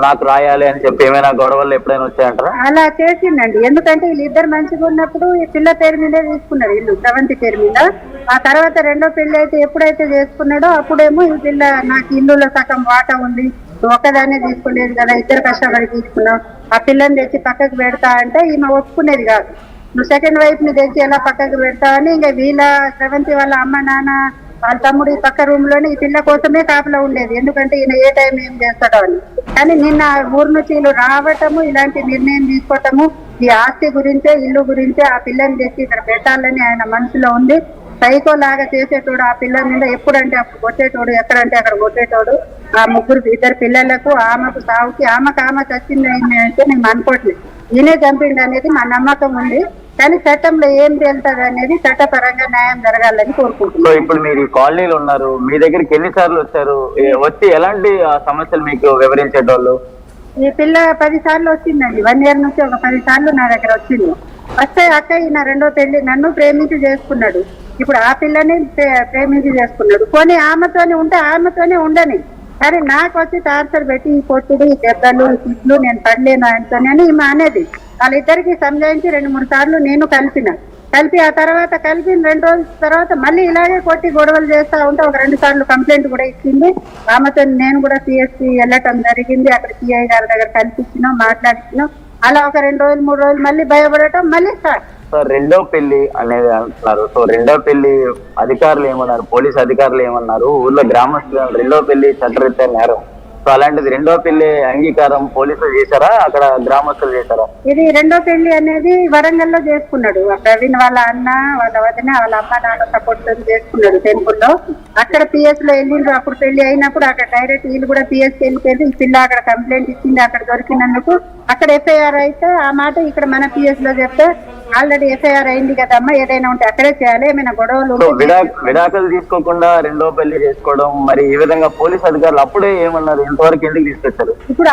నాకు రాయాలి అని చెప్పి ఏమైనా గొడవలు ఎప్పుడైనా వచ్చాయంటారా? అలా చేసిందండి. ఎందుకంటే వీళ్ళిద్దరు మంచిగా ఉన్నప్పుడు ఈ పిల్ల పేరు మీదే తీసుకున్నారు ఇల్లు, స్రవంతి పేరు మీద. ఆ తర్వాత రెండో పెళ్లి అయితే ఎప్పుడైతే చేసుకున్నాడో అప్పుడేమో ఈ పిల్ల నాకు ఇల్లులో సగం వాటా ఉంది, ఒక్కదాన్నే తీసుకోలేదు కదా, ఇద్దరు కష్టపడి తీసుకున్నాం, ఆ పిల్లని తెచ్చి పక్కకు పెడతా అంటే ఈమె ఒప్పుకునేది కాదు. నువ్వు సెకండ్ వైఫ్ ని తెచ్చి ఎలా పక్కకు పెడతావు అని ఇంకా వీళ్ళ స్రవంతి వాళ్ళ అమ్మ నాన్న వాళ్ళ తమ్ముడు ఈ పక్క రూమ్ లోనే ఈ పిల్ల కోసమే కాపలా ఉండేది, ఎందుకంటే ఈయన ఏ టైం ఏం చేస్తాడో అని. కానీ నిన్న ఊరు నుంచి వీళ్ళు రావటము, ఇలాంటి నిర్ణయం తీసుకోవటము, ఈ ఆస్తి గురించే ఇల్లు గురించే ఆ పిల్లని తెచ్చి ఇక్కడ పెట్టాలని ఆయన మనసులో ఉంది. సైకో లాగా చేసేటోడు, ఆ పిల్ల మీద ఎప్పుడంటే అప్పుడు కొట్టేటోడు, ఎక్కడంటే అక్కడ కొట్టేటోడు. ఆ ముగ్గురు ఇద్దరు పిల్లలకు ఆమెకు సాగుకి ఆమె చచ్చింది అంటే నేను అనుకోవట్లేదు, ఈయనే చంపిండు అనేది మా నమ్మకం ఉంది. కానీ చట్టంలో ఏం తేలుతుంది అనేది చట్టపరంగా న్యాయం జరగాలని కోరుకుంటున్నాను. సో ఇప్పుడు మీరు ఈ కాలనీలో ఉన్నారు, మీ దగ్గరికి ఎన్నిసార్లు వచ్చారు, వచ్చి ఎలాంటి సమస్యలు మీకు వివరించేటోళ్ళు? ఈ పిల్ల 10 సార్లు వచ్చిందండి, 1 year నుంచి ఒక 10 సార్లు నా దగ్గర వచ్చింది. వస్తే అక్క ఈయన రెండో పెళ్లి నన్ను ప్రేమించి చేసుకున్నాడు, ఇప్పుడు ఆ పిల్లని ప్రేమించి చేసుకున్నాడు, పోనీ ఆమెతోనే ఉంటే ఆమెతోనే ఉండని, సరే నాకు వచ్చి టార్చర్ పెట్టి ఈ కొట్టుడు ఈ దెబ్బలు ఈ తిట్లు నేను పడలేను ఆయనతోనే అని ఈమె అనేది. వాళ్ళిద్దరికి సంజాయించి 2-3 సార్లు నేను కలిపి ఆ తర్వాత కలిపిన 2 రోజుల తర్వాత మళ్ళీ ఇలాగే కొట్టి గొడవలు చేస్తా ఉంటే ఒక 2 సార్లు కంప్లైంట్ కూడా ఇచ్చింది. ఆమెతో నేను కూడా సిఎస్సి వెళ్ళటం జరిగింది, అక్కడ సిఐ గారి దగ్గర కల్పించినాం, మాట్లాడించినాం. అలా ఒక 2 రోజులు 3 రోజులు మళ్ళీ భయపడటం మళ్ళీ స్టార్ట్. సో రెండో పెళ్లి అనేది అంటున్నారు. సో రెండో పెళ్లి అధికారులు ఏమన్నారు, పోలీస్ అధికారులు ఏమన్నారు, ఊర్లో గ్రామస్తులు రెండో పెళ్లి చట్టరీత్యా నేరం. సో అలాంటిది రెండో పెళ్లి అంగీకారం పోలీసులు చేశారా, అక్కడ గ్రామస్తులు చేశారా? ఇది రెండో పెళ్లి అనేది వరంగల్లో చేసుకున్నాడు, ప్రవీణ్ వాళ్ళ అన్న వాళ్ళ వదిన వాళ్ళ అమ్మ నాన్న సపోర్ట్ చేసుకున్నాడు టెంపుల్లో. అక్కడ పిఎస్ లో వెళ్ళిండ్రు, అప్పుడు పెళ్లి అయినప్పుడు అక్కడ డైరెక్ట్ వీళ్ళు కూడా పిఎస్ వెళ్ళిపోయింది. ఈ పిల్ల అక్కడ కంప్లైంట్ ఇచ్చింది, అక్కడ దొరికినందుకు అక్కడ ఎఫ్ఐఆర్ అయితే ఆ మాట ఇక్కడ మన పిఎస్ లో చెప్తే ఆల్రెడీ ఎఫ్ఐఆర్ అయింది కదమ్మా, ఏదైనా ఉంటే అక్కడే చేయాలి, ఏమైనా గొడవలు విడాకులు తీసుకోకుండా రెండో పెళ్లి చేసుకోవడం, మరి ఈ విధంగా పోలీస్ అధికారులు అప్పుడే ఏమన్నారు, ఎంతవరకు ఎందుకు తీసుకొచ్చారు? ఇప్పుడు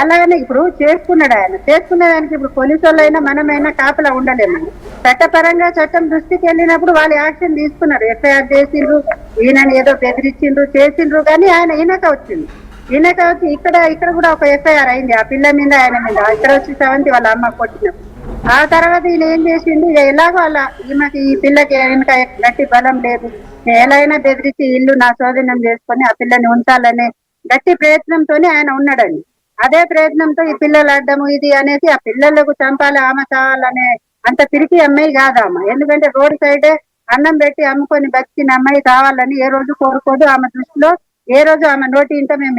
అలాగనే ఇప్పుడు చేసుకున్నాడు ఆయన, చేసుకునే దానికి ఇప్పుడు పోలీసు వాళ్ళైనా మనమైనా కాపలా ఉండలేమని చట్టపరంగా చట్టం దృష్టికి వెళ్ళినప్పుడు వాళ్ళు యాక్షన్ తీసుకున్నారు, ఎఫ్ఐఆర్ చేసిండ్రు, ఈయనని ఏదో బెదిరించిండ్రు చేసిండ్రు. కానీ ఆయన ఈయనక వచ్చి ఇక్కడ కూడా ఒక ఎఫ్ఐఆర్ అయింది ఆ పిల్ల మీద ఆయన మీద, ఇక్కడ వచ్చి స్రవంతి వాళ్ళ అమ్మ కొట్టినప్పుడు. ఆ తర్వాత ఈయన ఏం చేసిండు, ఇక ఎలాగో అలా ఈమెకి ఈ పిల్లకి వెనక గట్టి బలం లేదు, ఎలా అయినా బెదిరించి ఇల్లు నా స్వాధీనం చేసుకొని ఆ పిల్లని ఉంచాలనే గట్టి ప్రయత్నంతోనే ఆయన ఉన్నాడండి. అదే ప్రయత్నంతో ఈ పిల్లలు అడ్డము ఇది అనేసి ఆ పిల్లలకు చంపాలి ఆమె కావాలనే అంత తిరిగి అమ్మాయి కాదమ్మ, ఎందుకంటే రోడ్ సైడే అన్నం పెట్టి అమ్ముకొని బతికిన అమ్మాయి కావాలని ఏ రోజు కోరుకోదు. ఆమె దృష్టిలో ఏ రోజు ఆమె నోటి ఇంట మేము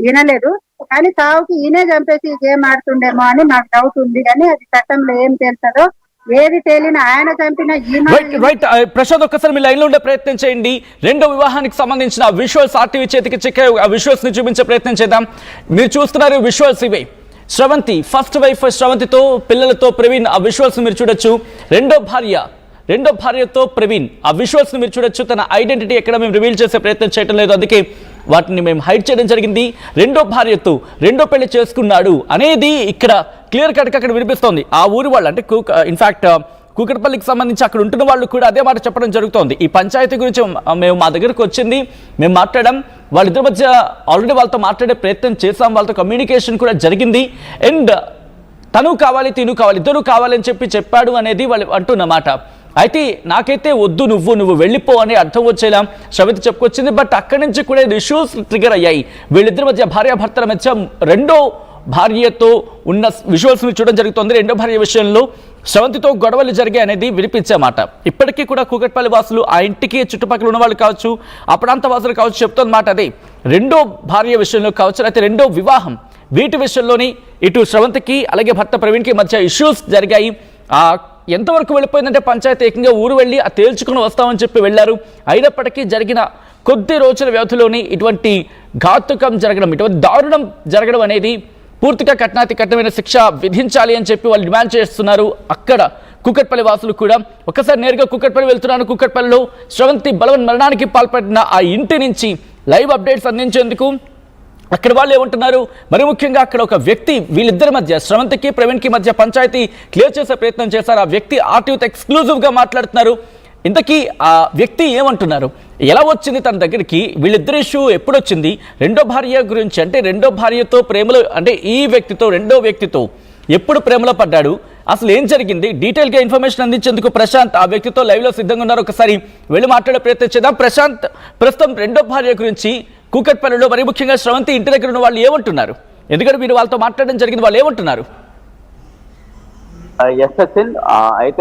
వినలేదు. కానీ సావుకి ఈయనే చంపేసి గేమ్ ఆడుతుండేమో అని నాకు డౌట్ ఉంది. కానీ అది చట్టంలో ఏం తెలుస్తుందో ఏది తేలిన ఆయన చంపిన ప్రశాంత్ ఒక్కసారి మీ లైన్ లో ఉండే ప్రయత్నం చేయండి. రెండో వివాహానికి సంబంధించిన విజువల్స్ ఆర్టీవీ చేతికి చిక్కే, ఆ విజువల్స్ ని చూపించే ప్రయత్నం చేద్దాం. మీరు చూస్తున్నారు విజువల్స్ ఇవే. స్రవంతి ఫస్ట్ వైఫ్ స్రవంతితో పిల్లలతో ప్రవీణ్, ఆ విజువల్స్ మీరు చూడొచ్చు. రెండో భార్యతో ప్రవీణ్, ఆ విజువల్స్ ని మీరు చూడొచ్చు. తన ఐడెంటిటీ ఎక్కడ మేము రివీల్ చేసే ప్రయత్నం చేయడం లేదు, అందుకే వాటిని మేము హైడ్ చేయడం జరిగింది. రెండో భార్యతో రెండో పెళ్లి చేసుకున్నాడు అనేది ఇక్కడ క్లియర్ కట్గా అక్కడ వినిపిస్తోంది. ఆ ఊరి వాళ్ళు అంటే ఇన్ఫాక్ట్ కూకట్పల్లికి సంబంధించి అక్కడ ఉంటున్న వాళ్ళు కూడా అదే మాట చెప్పడం జరుగుతోంది. ఈ పంచాయతీ గురించి మా దగ్గరకు వచ్చింది, మేము మాట్లాడాం, వాళ్ళిద్దరి మధ్య ఆల్రెడీ వాళ్ళతో మాట్లాడే ప్రయత్నం చేసాం, వాళ్ళతో కమ్యూనికేషన్ కూడా జరిగింది. అండ్ తను కావాలి తిను కావాలి ఇద్దరు కావాలి అని చెప్పాడు అనేది వాళ్ళు అంటున్నమాట. అయితే నాకైతే వద్దు, నువ్వు వెళ్ళిపో అని అర్థం వచ్చేలా స్రవంతి చెప్పుకొచ్చింది. బట్ అక్కడి నుంచి కూడా ఇష్యూస్ ట్రిగర్ అయ్యాయి. వీళ్ళిద్దరి మధ్య భార్యాభర్తల మధ్య రెండో భార్యతో ఉన్న విజువల్స్ చూడడం జరుగుతుంది. రెండో భార్య విషయంలో స్రవంతితో గొడవలు జరిగాయి అనేది వినిపించేమాట. ఇప్పటికీ కూడా కూకట్పల్లి వాసులు, ఆ ఇంటికి చుట్టుపక్కల ఉన్న వాళ్ళు కావచ్చు, ఆ ప్రాంత వాసులు కావచ్చు చెప్తున్నమాట అదే. రెండో భార్య విషయంలో కావచ్చు, అయితే రెండో వివాహం వీటి విషయంలోని ఇటు స్రవంతికి అలాగే భర్త ప్రవీణ్కి మధ్య ఇష్యూస్ జరిగాయి. ఎంతవరకు వెళ్ళిపోయిందంటే పంచాయతీ ఏకంగా ఊరు వెళ్ళి తేల్చుకుని వస్తామని చెప్పి వెళ్ళారు. అయినప్పటికీ జరిగిన కొద్ది రోజుల వ్యవధిలోని ఇటువంటి ఘాతుకం జరగడం, ఇటువంటి దారుణం జరగడం అనేది పూర్తిగా కఠినమైన శిక్ష విధించాలి అని చెప్పి వాళ్ళు డిమాండ్ చేస్తున్నారు. అక్కడ కూకట్పల్లి వాసులు కూడా ఒకసారి నేరుగా కూకట్పల్లి వెళ్తున్నాను. కూకట్పల్లిలో స్రవంతి బలవన్ మరణానికి పాల్పడిన ఆ ఇంటి నుంచి లైవ్ అప్డేట్స్ అందించేందుకు అక్కడ వాళ్ళు ఏమంటున్నారు, మరి ముఖ్యంగా అక్కడ ఒక వ్యక్తి వీళ్ళిద్దరి మధ్య స్రవంతికి ప్రవీణ్కి మధ్య పంచాయతీ క్లియర్ చేసే ప్రయత్నం చేశారు. ఆ వ్యక్తి ఆర్టీవీతో ఎక్స్క్లూజివ్గా మాట్లాడుతున్నారు. ఇంతకీ ఆ వ్యక్తి ఏమంటున్నారు, ఎలా వచ్చింది తన దగ్గరికి, వీళ్ళిద్దరి ఇష్యూ ఎప్పుడు వచ్చింది, రెండో భార్య గురించి అంటే రెండో భార్యతో ప్రేమలో అంటే ఈ వ్యక్తితో రెండో వ్యక్తితో ఎప్పుడు ప్రేమలో పడ్డాడు, అసలు ఏం జరిగింది, డీటెయిల్గా ఇన్ఫర్మేషన్ అందించేందుకు ప్రశాంత్ ఆ వ్యక్తితో లైవ్లో సిద్ధంగా ఉన్నారు. ఒకసారి వెళ్ళి మాట్లాడే ప్రయత్నం చేద్దాం. ప్రశాంత్, ప్రస్తుతం రెండో భార్య గురించి కూకట్పల్లిలో మరి ముఖ్యంగా శ్రవంతి ఇంటి దగ్గర ఉన్న వాళ్ళు ఏమంటున్నారు, ఎందుకంటే మీరు వాళ్ళతో మాట్లాడడం జరిగింది, వాళ్ళు ఏమంటున్నారు? ఎస్ సచిన్, అయితే